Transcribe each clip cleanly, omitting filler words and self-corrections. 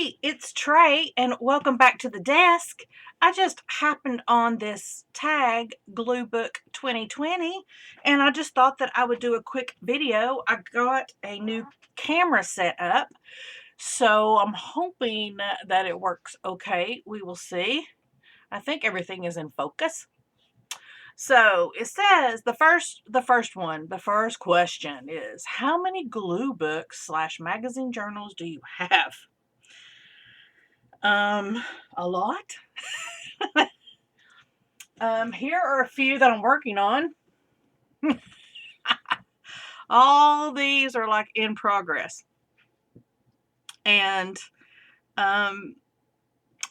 Hey, it's Trey, and welcome back to the desk. I just happened on this tag, Gluebook 2020, and I just thought that I would do a quick video. I got a new camera set up, so I'm hoping that it works okay. We will see. I think everything is in focus. So it says the first question is, how many glue books / magazine journals do you have? A lot. Here are a few that I'm working on. All these are like in progress. And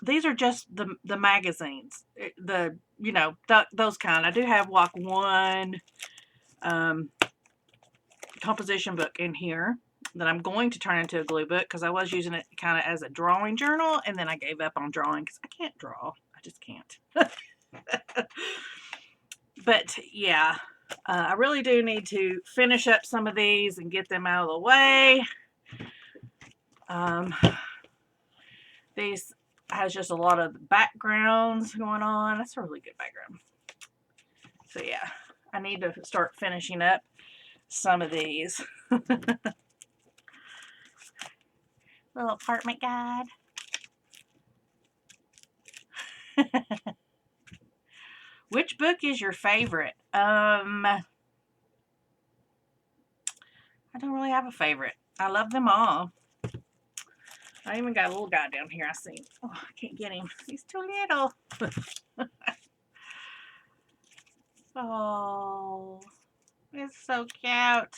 these are just the magazines. Those kind. I do have like one composition book in here that I'm going to turn into a glue book because I was using it kind of as a drawing journal, and then I gave up on drawing because I can't draw. I just can't. But yeah, I really do need to finish up some of these and get them out of the way. These has just a lot of backgrounds going on. That's a really good background. So yeah, I need to start finishing up some of these. Little apartment guide. Which book is your favorite? I don't really have a favorite. I love them all. I even got a little guy down here I see. Oh, I can't get him. He's too little. Oh, it's so cute.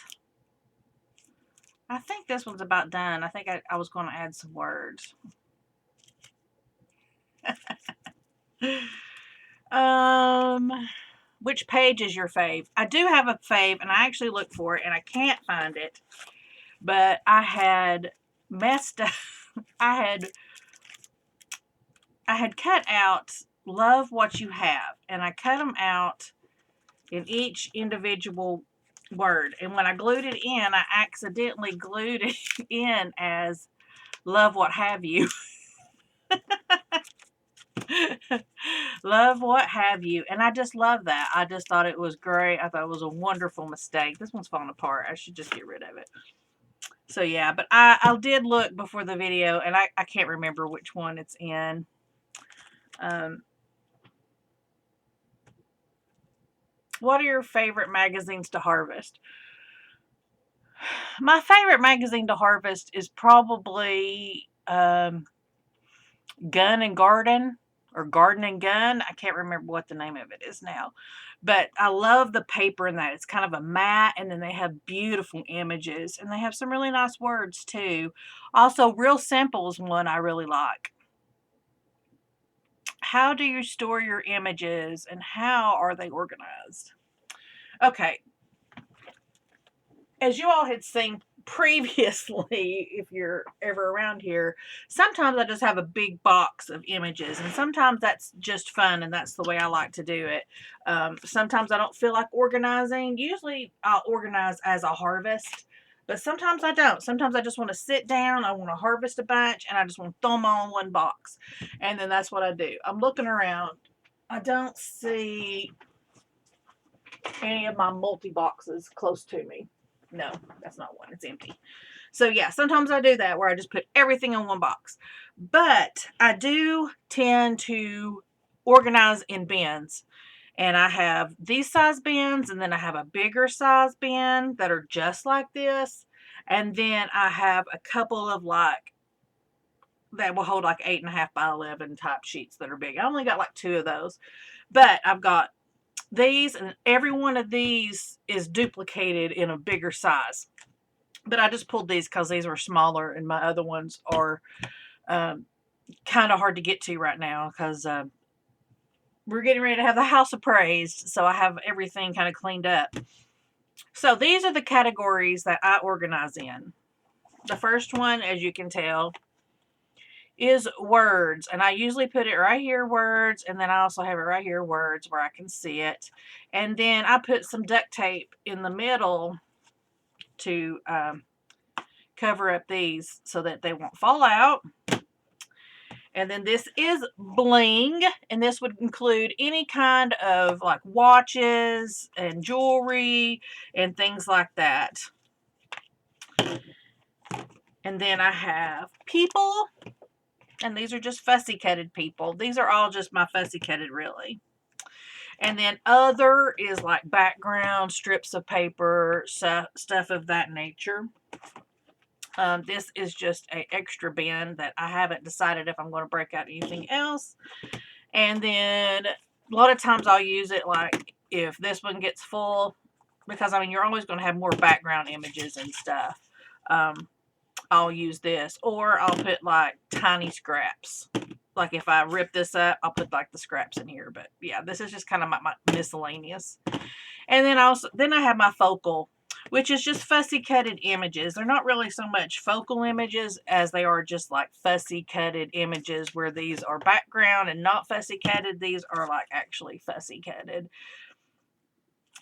I think this one's about done. I think I was going to add some words. Which page is your fave? I do have a fave, and I actually looked for it, and I can't find it. But I had messed up. I had cut out love what you have, and I cut them out in each individual word. And when I glued it in, I accidentally glued it in as love what have you. Love what have you. And I just love that. I just thought it was great. I thought it was a wonderful mistake. This one's falling apart. I should just get rid of it. So yeah, but I did look before the video, and I can't remember which one it's in. What are your favorite magazines to harvest? My favorite magazine to harvest is probably Gun and Garden, or Garden and Gun. I can't remember what the name of it is now. But I love the paper in that. It's kind of a matte, and then they have beautiful images, and they have some really nice words too. Also, Real Simple is one I really like. How do you store your images, and how are they organized? Okay. As you all had seen previously, if you're ever around here, sometimes I just have a big box of images, and sometimes that's just fun, and that's the way I like to do it. Sometimes I don't feel like organizing. Usually I'll organize as I harvest, but sometimes I don't. Sometimes I just want to sit down, I want to harvest a bunch, and I just want to throw them all in one box, and then that's what I do. I'm looking around. I don't see any of my multi-boxes close to me. No, that's not one. It's empty. So yeah, sometimes I do that where I just put everything in one box. But I do tend to organize in bins. And I have these size bins, and then I have a bigger size bin that are just like this. And then I have a couple of that will hold like 8.5 by 11 type sheets that are big. I only got like 2 of those. But I've got these, and every one of these is duplicated in a bigger size. But I just pulled these because these were smaller, and my other ones are kind of hard to get to right now because we're getting ready to have the house appraised, so I have everything kind of cleaned up. So these are the categories that I organize in. The first one, as you can tell, is words, and I usually put it right here, words, and then I also have it right here, words, where I can see it. And then I put some duct tape in the middle to cover up these so that they won't fall out. And then this is bling, and this would include any kind of like watches and jewelry and things like that. And then I have people, and these are just fussy cutted people. These are all just my fussy cutted, really. And then other is like background, strips of paper, stuff of that nature. This is just an extra bin that I haven't decided if I'm going to break out anything else. And then a lot of times I'll use it like if this one gets full, because I mean, you're always going to have more background images and stuff. I'll use this, or I'll put like tiny scraps. Like if I rip this up, I'll put like the scraps in here. But yeah, this is just kind of my miscellaneous. And then I have my focal, which is just fussy cutted images. They're not really so much focal images as they are just like fussy cutted images, where these are background and not fussy cutted. These are like actually fussy cutted.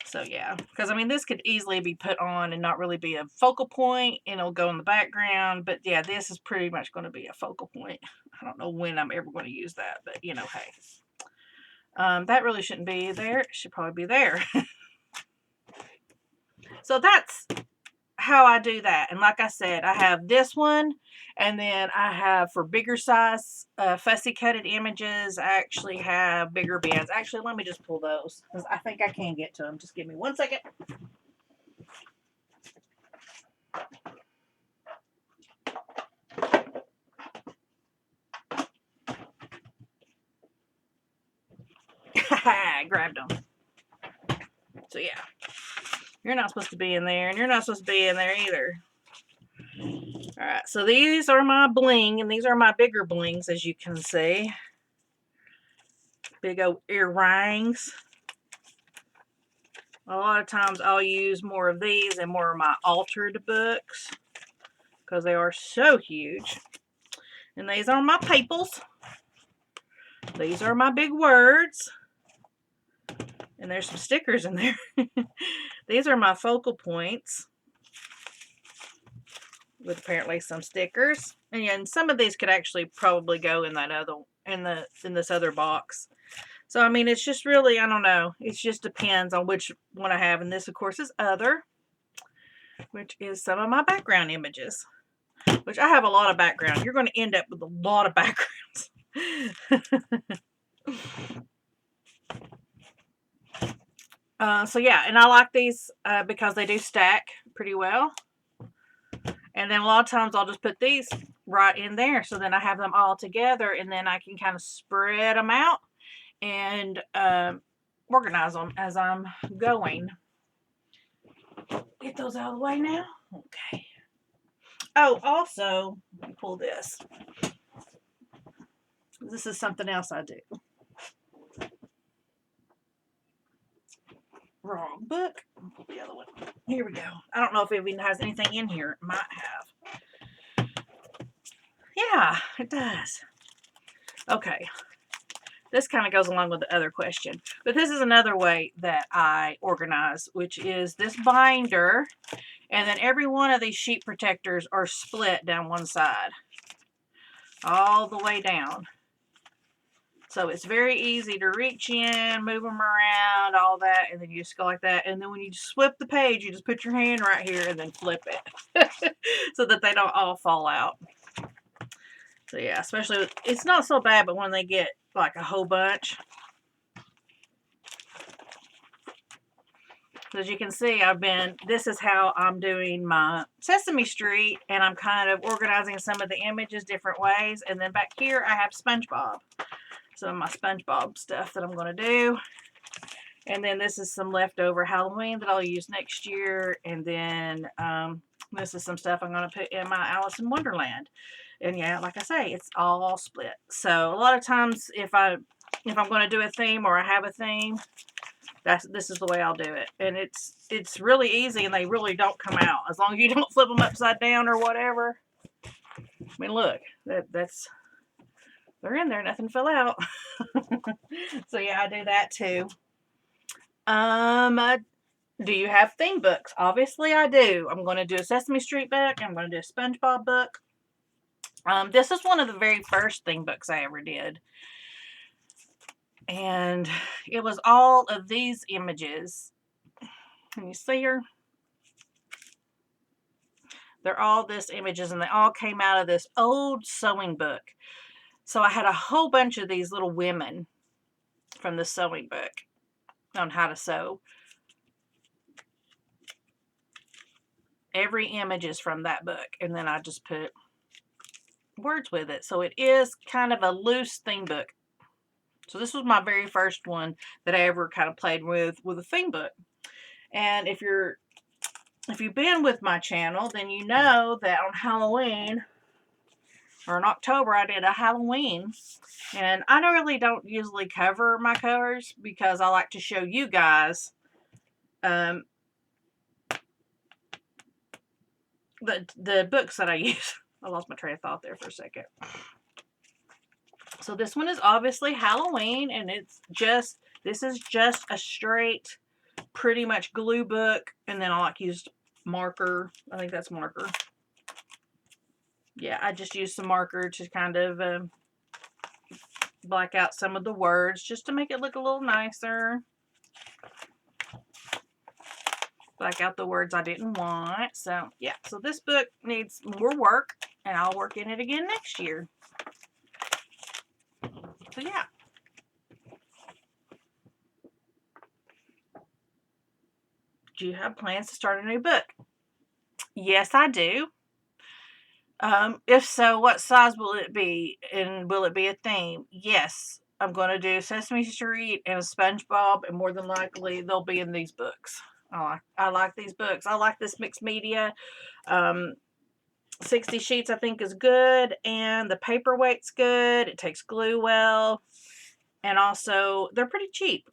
So yeah, because I mean, this could easily be put on and not really be a focal point, and it'll go in the background. But yeah, this is pretty much going to be a focal point. I don't know when I'm ever going to use that, but you know, hey. That really shouldn't be there. It should probably be there. So that's how I do that. And like I said, I have this one, and then I have for bigger size fussy cutted images, I actually have bigger bins. Actually, let me just pull those, because I think I can get to them. Just give me 1 second. I grabbed them. So yeah, you're not supposed to be in there, and you're not supposed to be in there either. All right, so these are my bling, and these are my bigger blings, as you can see. Big old earrings. A lot of times I'll use more of these and more of my altered books, because they are so huge. And these are my papals. These are my big words. And there's some stickers in there. These are my focal points, with apparently some stickers. And some of these could actually probably go in that other, in this other box. So I mean, it's just really, I don't know. It just depends on which one I have. And this, of course, is other, which is some of my background images. Which I have a lot of background. You're going to end up with a lot of backgrounds. So yeah, and I like these because they do stack pretty well. And then a lot of times I'll just put these right in there, so then I have them all together, and then I can kind of spread them out and organize them as I'm going. Get those out of the way now. Okay. Oh, also, let me pull this. This is something else I do. Wrong book. I'll pull the other one. Here we go. I don't know if it even has anything in here. It might have. Yeah, it does. Okay. This kind of goes along with the other question. But this is another way that I organize, which is this binder. And then every one of these sheet protectors are split down one side. All the way down. So it's very easy to reach in, move them around, all that, and then you just go like that. And then when you just flip the page, you just put your hand right here and then flip it so that they don't all fall out. So yeah, especially, it's not so bad, but when they get like a whole bunch. As you can see, this is how I'm doing my Sesame Street, and I'm kind of organizing some of the images different ways. And then back here, I have SpongeBob. Some of my SpongeBob stuff that I'm going to do. And then this is some leftover Halloween that I'll use next year. And then this is some stuff I'm going to put in my Alice in Wonderland. And yeah, like I say, it's all split. So a lot of times if I'm going to do a theme or I have a theme, this is the way I'll do it. And it's really easy, and they really don't come out. As long as you don't flip them upside down or whatever. I mean, look, that's... They're in there, nothing fell out. So yeah, I do that too. Do you have theme books? Obviously I do. I'm going to do a Sesame Street book. I'm going to do a SpongeBob book. This is one of the very first thing books I ever did. And it was all of these images. Can you see her? They're all this images, and they all came out of this old sewing book. So I had a whole bunch of these little women from the sewing book on how to sew. Every image is from that book, and then I just put words with it. So it is kind of a loose theme book. So this was my very first one that I ever kind of played with a theme book. And if you've been with my channel, then you know that on Halloween, or in October, I did a Halloween. And I really don't usually cover my covers because I like to show you guys the books that I use. I lost my train of thought there for a second. So this one is obviously Halloween, and this is just a straight, pretty much glue book. And then I like used marker. I think that's marker. Yeah, I just used some marker to kind of black out some of the words just to make it look a little nicer. Black out the words I didn't want. So yeah, so this book needs more work, and I'll work in it again next year. So yeah. Do you have plans to start a new book? Yes, I do. If so, what size will it be? And will it be a theme? Yes, I'm going to do Sesame Street and a SpongeBob, and more than likely they'll be in these books. I like these books. I like this mixed media. 60 sheets I think is good, and the paperweight's good. It takes glue well, and also they're pretty cheap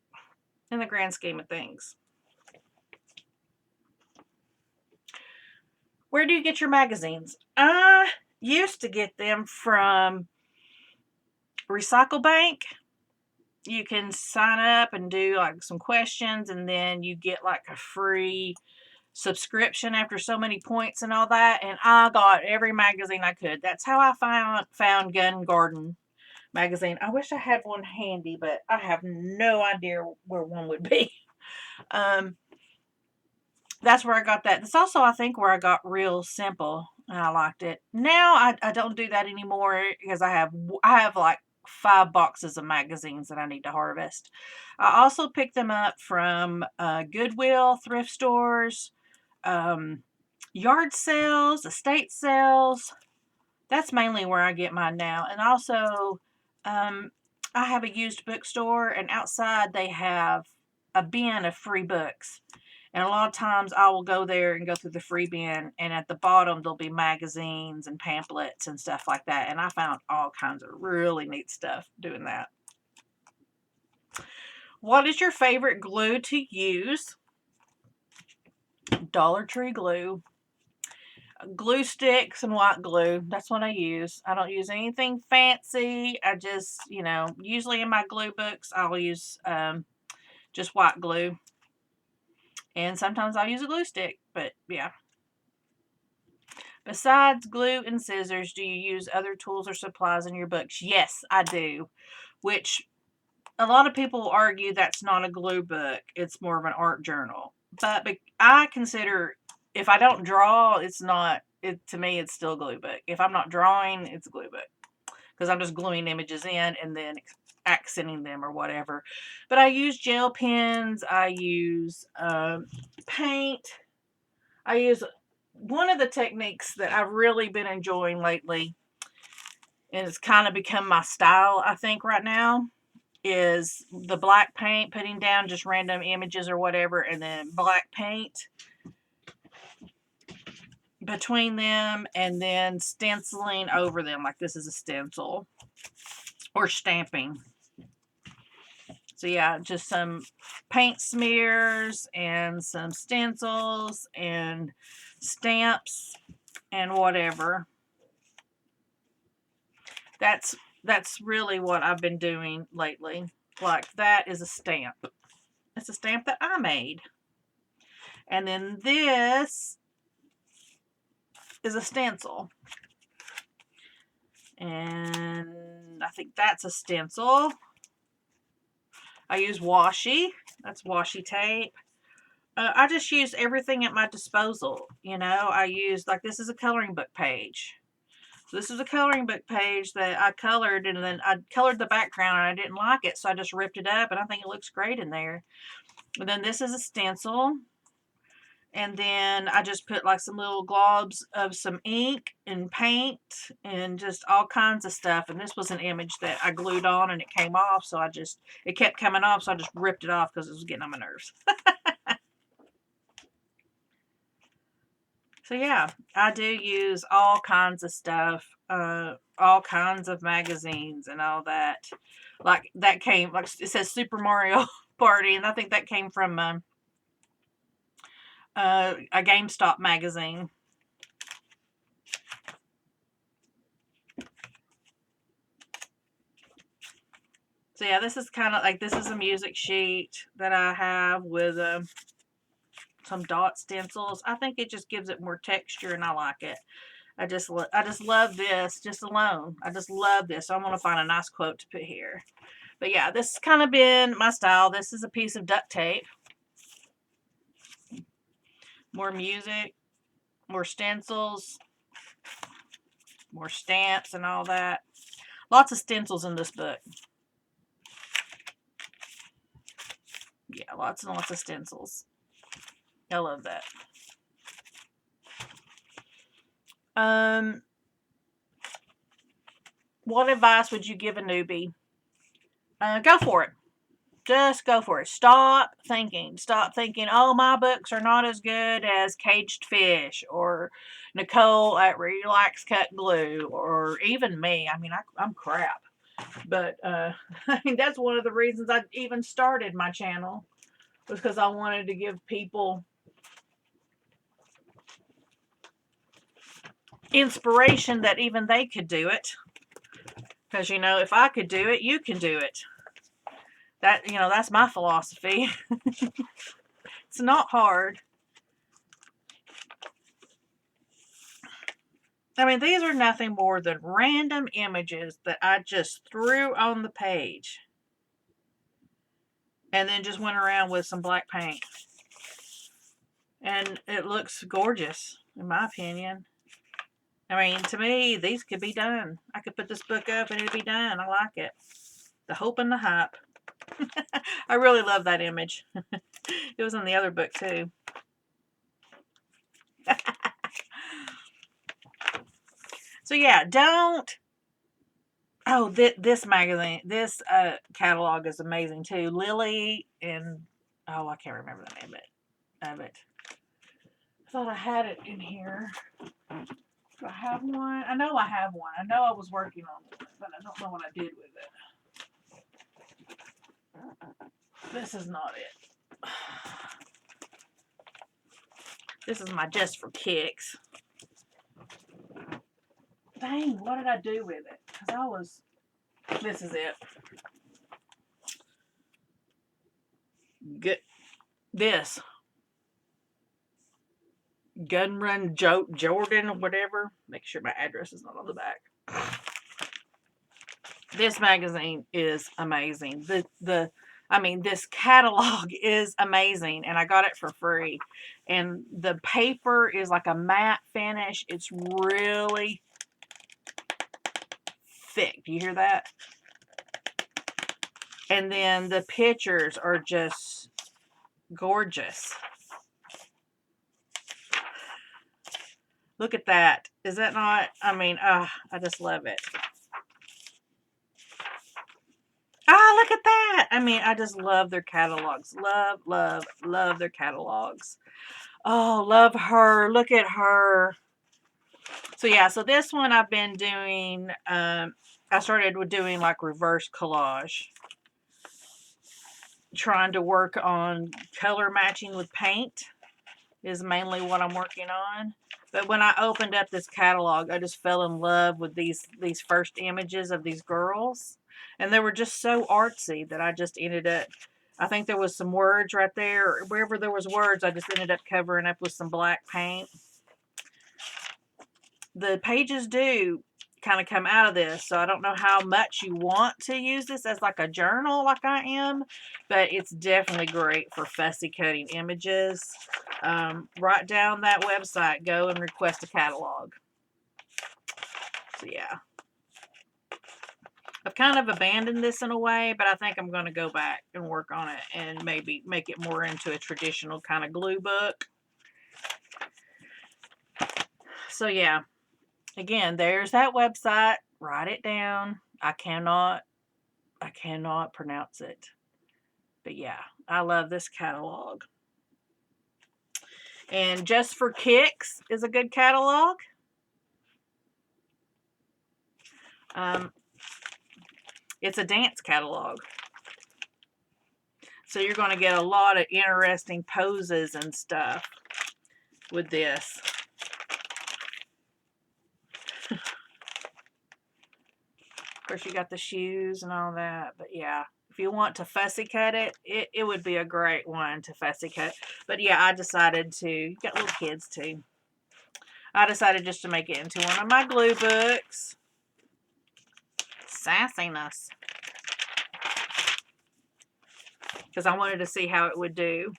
in the grand scheme of things. Where do you get your magazines? I used to get them from Recycle Bank. You can sign up and do like some questions, and then you get like a free subscription after so many points and all that. And I got every magazine I could. That's how I found Gun Garden magazine. I wish I had one handy, but I have no idea where one would be. That's where I got that. That's also, I think, where I got Real Simple, and I liked it. Now I don't do that anymore because I have like 5 boxes of magazines that I need to harvest. I also pick them up from Goodwill, thrift stores, yard sales, estate sales. That's mainly where I get mine now. And also, I have a used bookstore, and outside they have a bin of free books. And a lot of times I will go there and go through the free bin, and at the bottom there'll be magazines and pamphlets and stuff like that. And I found all kinds of really neat stuff doing that. What is your favorite glue to use? Dollar Tree glue. Glue sticks and white glue. That's what I use. I don't use anything fancy. I just, usually in my glue books I'll use just white glue. And sometimes I'll use a glue stick, but yeah. Besides glue and scissors, do you use other tools or supplies in your books? Yes, I do. Which a lot of people argue that's not a glue book. It's more of an art journal. But I consider, if I don't draw, to me, it's still a glue book. If I'm not drawing, it's a glue book. Because I'm just gluing images in and then accenting them or whatever. But I use gel pens. I use paint. I use one of the techniques that I've really been enjoying lately, and it's kind of become my style, I think, right now, is the black paint, putting down just random images or whatever, and then black paint between them, and then stenciling over them like this is a stencil, or stamping. So yeah, just some paint smears and some stencils and stamps and whatever. That's really what I've been doing lately. Like, that is a stamp. It's a stamp that I made. And then this is a stencil. And I think that's a stencil. I use washi. That's washi tape. I just use everything at my disposal. You know, I use, like, this is a coloring book page. So this is a coloring book page that I colored, and then I colored the background and I didn't like it, so I just ripped it up, and I think it looks great in there. And then this is a stencil. And then I just put like some little globs of some ink and paint and just all kinds of stuff. And this was an image that I glued on and it came off. So it kept coming off. So I just ripped it off because it was getting on my nerves. So yeah, I do use all kinds of stuff, all kinds of magazines and all that. Like that came, like it says Super Mario Party. And I think that came from a GameStop magazine. So yeah, this is kind of like, this is a music sheet that I have with some dot stencils. I think it just gives it more texture and I like it. I just love this just alone. I just love this. So I'm going to find a nice quote to put here. But yeah, this has kind of been my style. This is a piece of duct tape. More music, more stencils, more stamps and all that. Lots of stencils in this book. Yeah, lots and lots of stencils. I love that. What advice would you give a newbie? Go for it. Just go for it. Stop thinking. Stop thinking, oh, my books are not as good as Caged Fish or Nicole at Relax Cut Glue or even me. I mean, I'm crap. But I mean, that's one of the reasons I even started my channel, was because I wanted to give people inspiration that even they could do it. Because, you know, if I could do it, you can do it. That, you know, that's my philosophy. It's not hard. I mean, these are nothing more than random images that I just threw on the page. And then just went around with some black paint. And it looks gorgeous, in my opinion. I mean, to me, these could be done. I could put this book up and it'd be done. I like it. The hope and the hype. I really love that image. It was in the other book, too. So, yeah, don't... Oh, this magazine, this catalog is amazing, too. Lily and... Oh, I can't remember the name of it. I thought I had it in here. Do I have one? I know I have one. I know I was working on it, but I don't know what I did with it. This is not it. This is my Just for Kicks. Dang, what did I do with it? Because this is it. Good. This. Gun Run Jordan or whatever. Make sure my address is not on the back. This magazine is amazing. I mean, this catalog is amazing, and I got it for free. And the paper is like a matte finish. It's really thick. Do you hear that? And then the pictures are just gorgeous. Look at that. Is that not? I mean, I just love it. Ah, look at that. I mean, I just love their catalogs. Love, love, love their catalogs. Oh, love her. Look at her. So, yeah. So, this one I've been doing, I started with doing like reverse collage. Trying to work on color matching with paint is mainly what I'm working on. But when I opened up this catalog, I just fell in love with these first images of these girls. And they were just so artsy that I just ended up, I think there was some words right there. Wherever there was words, I just ended up covering up with some black paint. The pages do kind of come out of this. So I don't know how much you want to use this as like a journal like I am, but it's definitely great for fussy cutting images. Write down that website, go and request a catalog. So yeah. I've kind of abandoned this in a way, but I think I'm going to go back and work on it and maybe make it more into a traditional kind of glue book. So yeah, again, there's that website. Write it down. I cannot pronounce it. But yeah, I love this catalog. And Just for Kicks is a good catalog. It's a dance catalog. So you're going to get a lot of interesting poses and stuff with this. Of course, you got the shoes and all that. But yeah, if you want to fussy cut it, it would be a great one to fussy cut. But yeah, I decided to, you got little kids too. I decided just to make it into one of my glue books. Sassiness. Because I wanted to see how it would do.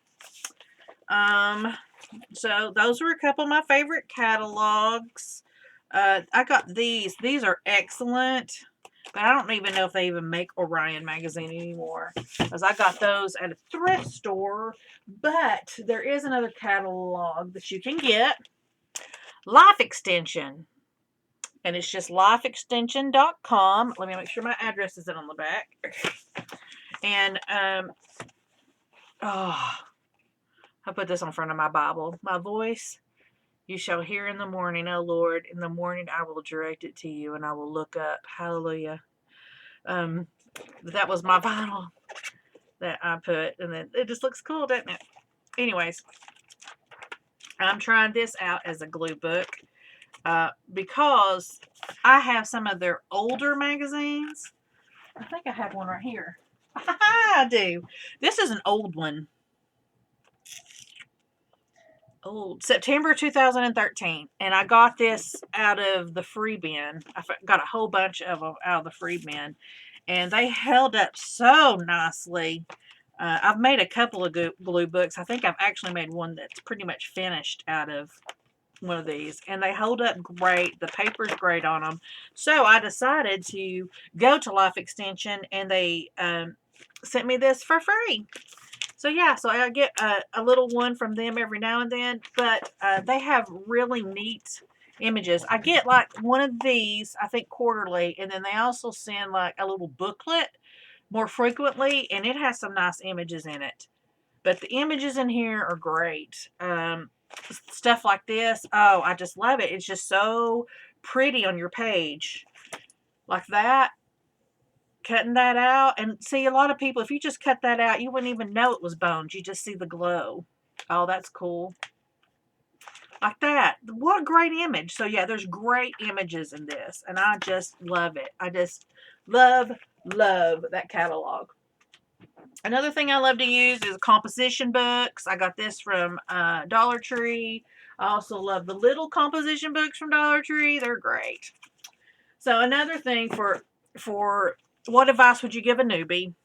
So those were a couple of my favorite catalogs. I got these. These are excellent. But I don't even know if they even make Orion magazine anymore. Because I got those at a thrift store. But there is another catalog that you can get. Life Extension. And it's just lifeextension.com. Let me make sure my address isn't on the back. And, I put this on front of my Bible. My voice you shall hear in the morning, O Lord. In the morning I will direct it to you, and I will look up. Hallelujah. That was my vinyl that I put. And then it just looks cool, doesn't it? Anyways, I'm trying this out as a glue book. Because I have some of their older magazines. I think I have one right here. I do. This is an old one. Old. September 2013. And I got this out of the free bin. I got a whole bunch of them out of the free bin. And they held up so nicely. I've made a couple of glue books. I think I've actually made one that's pretty much finished out of one of these, and they hold up great. The paper's great on them. So I decided to go to Life Extension, and they sent me this for free. So yeah, so I get a little one from them every now and then, but they have really neat images. I get like one of these, I think quarterly, and then they also send like a little booklet more frequently, and it has some nice images in it. But the images in here are great. Stuff like this, oh, I just love it. It's just so pretty on your page. Like that. Cutting that out. And see, a lot of people, if you just cut that out, you wouldn't even know it was bones. You just see the glow. Oh, that's cool. Like that. What a great image. So yeah, there's great images in this. And I just love it. I just love that catalog. Another thing I love to use is composition books. I got this from Dollar Tree. I also love the little composition books from Dollar Tree. They're great. So another thing for what advice would you give a newbie?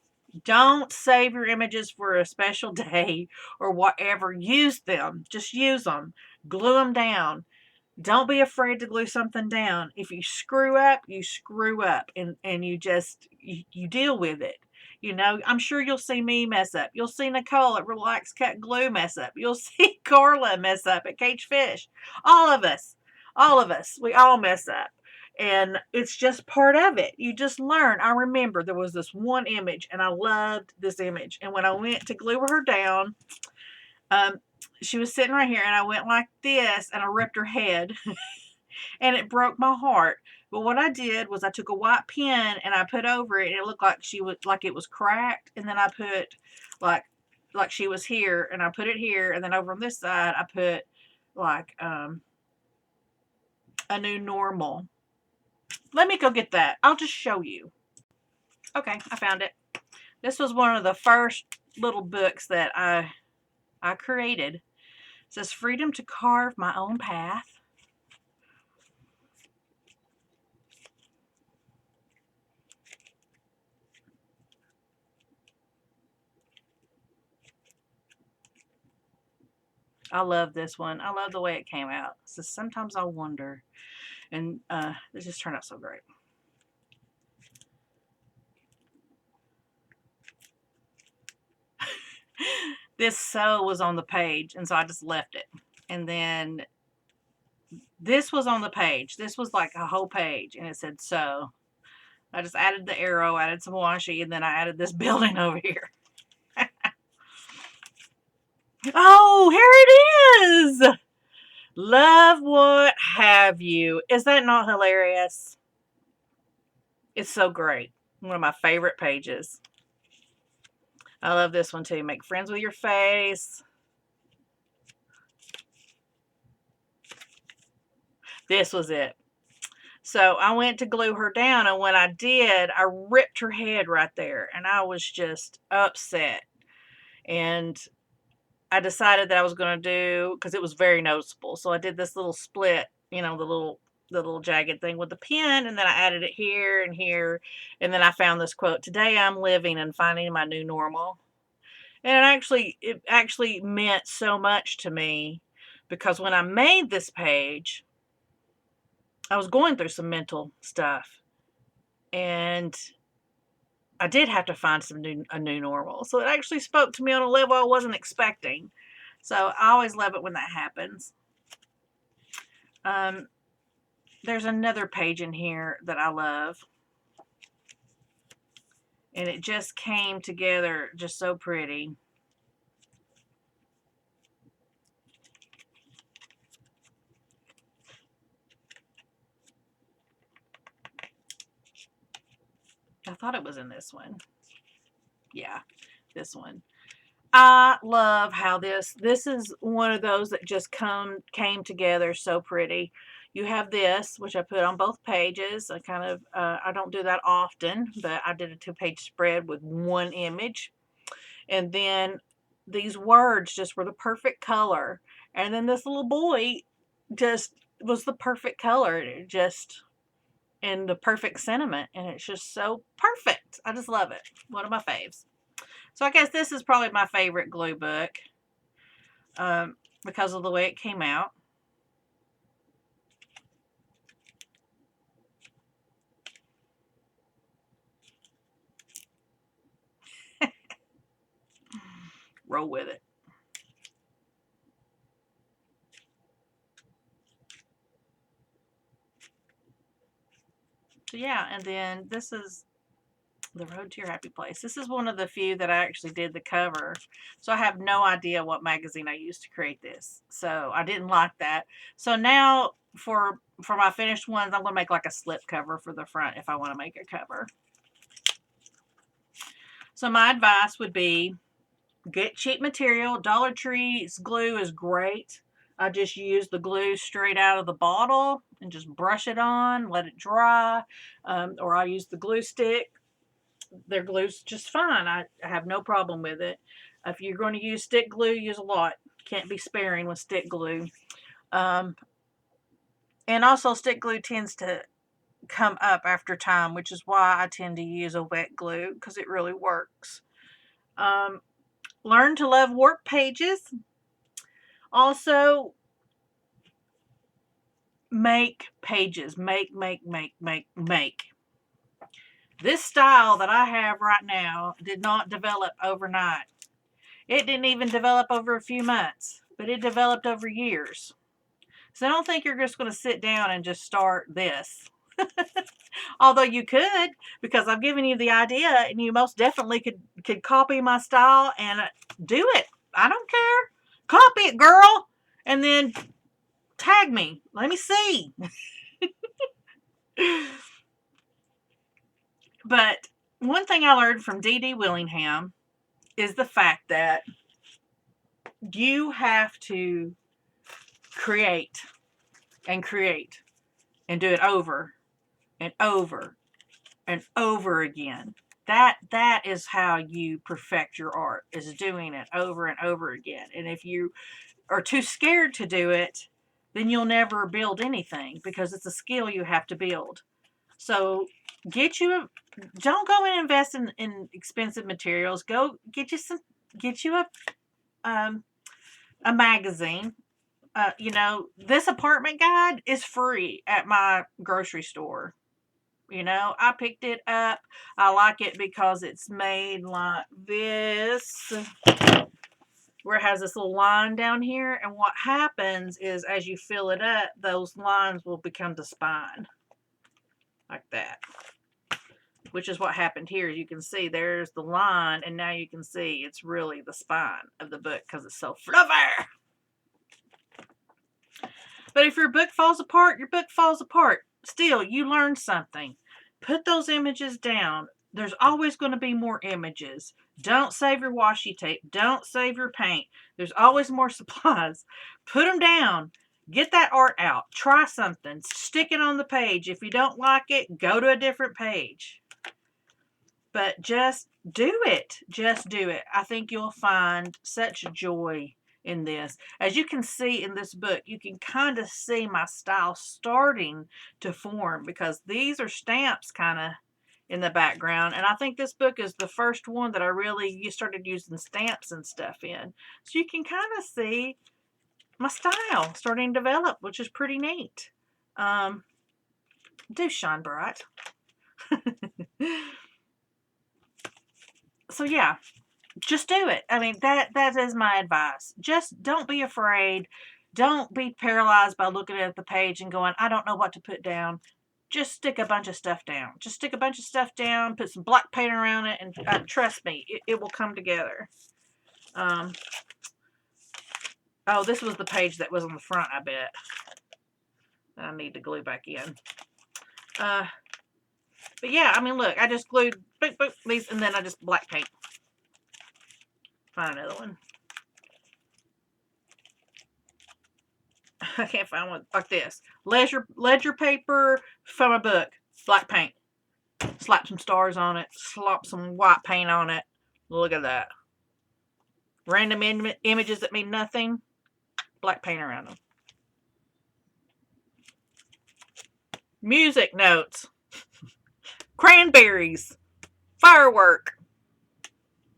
Don't save your images for a special day or whatever. Use them. Just use them. Glue them down. Don't be afraid to glue something down. If you screw up, you screw up, and you just you deal with it. You know, I'm sure you'll see me mess up. You'll see Nicole at Relax Cut Glue mess up. You'll see Carla mess up at Cage Fish. All of us, we all mess up. And it's just part of it. You just learn. I remember there was this one image, and I loved this image. And when I went to glue her down, she was sitting right here, and I went like this, and I ripped her head. And it broke my heart. But what I did was I took a white pen and I put over it, and it looked like it was cracked. And then I put like she was here, and I put it here, and then over on this side I put like a new normal. Let me go get that. I'll just show you. Okay, I found it. This was one of the first little books that I created. It says Freedom to Carve My Own Path. I love this one. I love the way it came out. So sometimes I wonder. And it just turned out so great. This "so" was on the page, and so I just left it. And then this was on the page. This was like a whole page, and it said "so." I just added the arrow, added some washi, and then I added this building over here. Oh, here it is! Love what have you. Is that not hilarious? It's so great. One of my favorite pages. I love this one too. Make friends with your face. This was it. So I went to glue her down, and when I did, I ripped her head right there, and I was just upset. And I decided that I was going to do, because it was very noticeable. So I did this little split, you know, the little jagged thing with the pen, and then I added it here and here, and then I found this quote: "Today I'm living and finding my new normal." And it actually meant so much to me, because when I made this page, I was going through some mental stuff, and I did have to find a new normal. So it actually spoke to me on a level I wasn't expecting. So I always love it when that happens. There's another page in here that I love. And it just came together just so pretty. I thought it was in this one. Yeah, this one. I love how this is one of those that just came together so pretty. You have this, which I put on both pages. I don't do that often, but I did a 2-page spread with one image. And then these words just were the perfect color. And then this little boy just was the perfect color. Just in the perfect sentiment. And it's just so perfect. I just love it. One of my faves. So I guess this is probably my favorite glue book, because of the way it came out. Roll with it. So yeah, and then this is The Road to Your Happy Place. This is one of the few that I actually did the cover. So I have no idea what magazine I used to create this. So I didn't like that. So now for my finished ones, I'm going to make like a slip cover for the front if I want to make a cover. So my advice would be, get cheap material. Dollar Tree's glue is great. I just use the glue straight out of the bottle and just brush it on, let it dry. Or I use the glue stick. Their glue's just fine. I have no problem with it. If you're going to use stick glue, use a lot. Can't be sparing with stick glue. And also stick glue tends to come up after time, which is why I tend to use a wet glue, because it really works. Learn to love work pages. Also, make pages. Make. This style that I have right now did not develop overnight. It didn't even develop over a few months, but it developed over years. So I don't think you're just going to sit down and just start this. Although you could, because I've given you the idea, and you most definitely could copy my style and do it. I don't care. Copy it, girl. And then tag me. Let me see. But one thing I learned from Dede Willingham is the fact that you have to create and create and do it over and over and over again. That is how you perfect your art, is doing it over and over again. And if you are too scared to do it, then you'll never build anything, because it's a skill you have to build. So don't go and invest in expensive materials. Go get you a magazine. You know, this apartment guide is free at my grocery store. You know, I picked it up. I like it because it's made like this, where it has this little line down here. And what happens is as you fill it up, those lines will become the spine. Like that. Which is what happened here. You can see there's the line, and now you can see it's really the spine of the book because it's so fluffy. But if your book falls apart, your book falls apart. Still, you learned something. Put those images down. There's always going to be more images. Don't save your washi tape. Don't save your paint. There's always more supplies. Put them down. Get that art out. Try something. Stick it on the page. If you don't like it, go to a different page. But just do it. Just do it. I think you'll find such joy in this. As you can see in this book, you can kind of see my style starting to form because these are stamps kind of in the background. And I think this book is the first one that I really started using stamps and stuff in. So you can kind of see my style starting to develop, which is pretty neat. Do shine bright. So yeah, just do it. I mean, that is my advice. Just don't be afraid. Don't be paralyzed by looking at the page and going, I don't know what to put down. Just stick a bunch of stuff down. Just stick a bunch of stuff down, put some black paint around it, and trust me, it will come together. Oh, this was the page that was on the front, I bet. I need to glue back in. But yeah, I mean, look, I just glued boop, boop, these, and then I just black paint. Find another one. I can't find one like this. Ledger paper from a book. Black paint. Slap some stars on it. Slop some white paint on it. Look at that. Random images that mean nothing. Black paint around them. Music notes. Cranberries. Firework.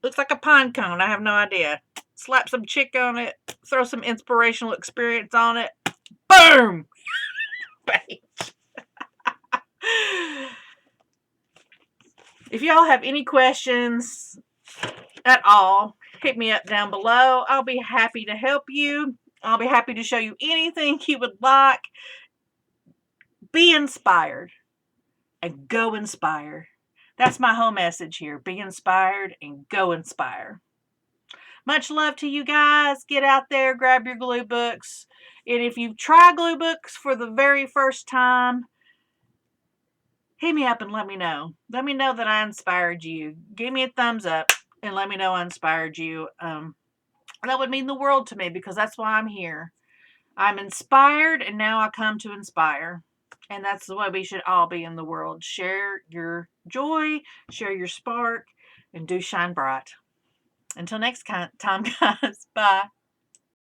Looks like a pine cone. I have no idea. Slap some chick on it. Throw some inspirational experience on it. Boom! If y'all have any questions at all, hit me up down below. I'll be happy to help you. I'll be happy to show you anything you would like. Be inspired and go inspire. That's my whole message here. Be inspired and go inspire. Much love to you guys. Get out there, grab your glue books. And if you try glue books for the very first time, hit me up and let me know. Let me know that I inspired you. Give me a thumbs up and let me know I inspired you. That would mean the world to me because that's why I'm here. I'm inspired and now I come to inspire. And that's the way we should all be in the world. Share your joy, share your spark, and do shine bright. Until next time, guys. Bye.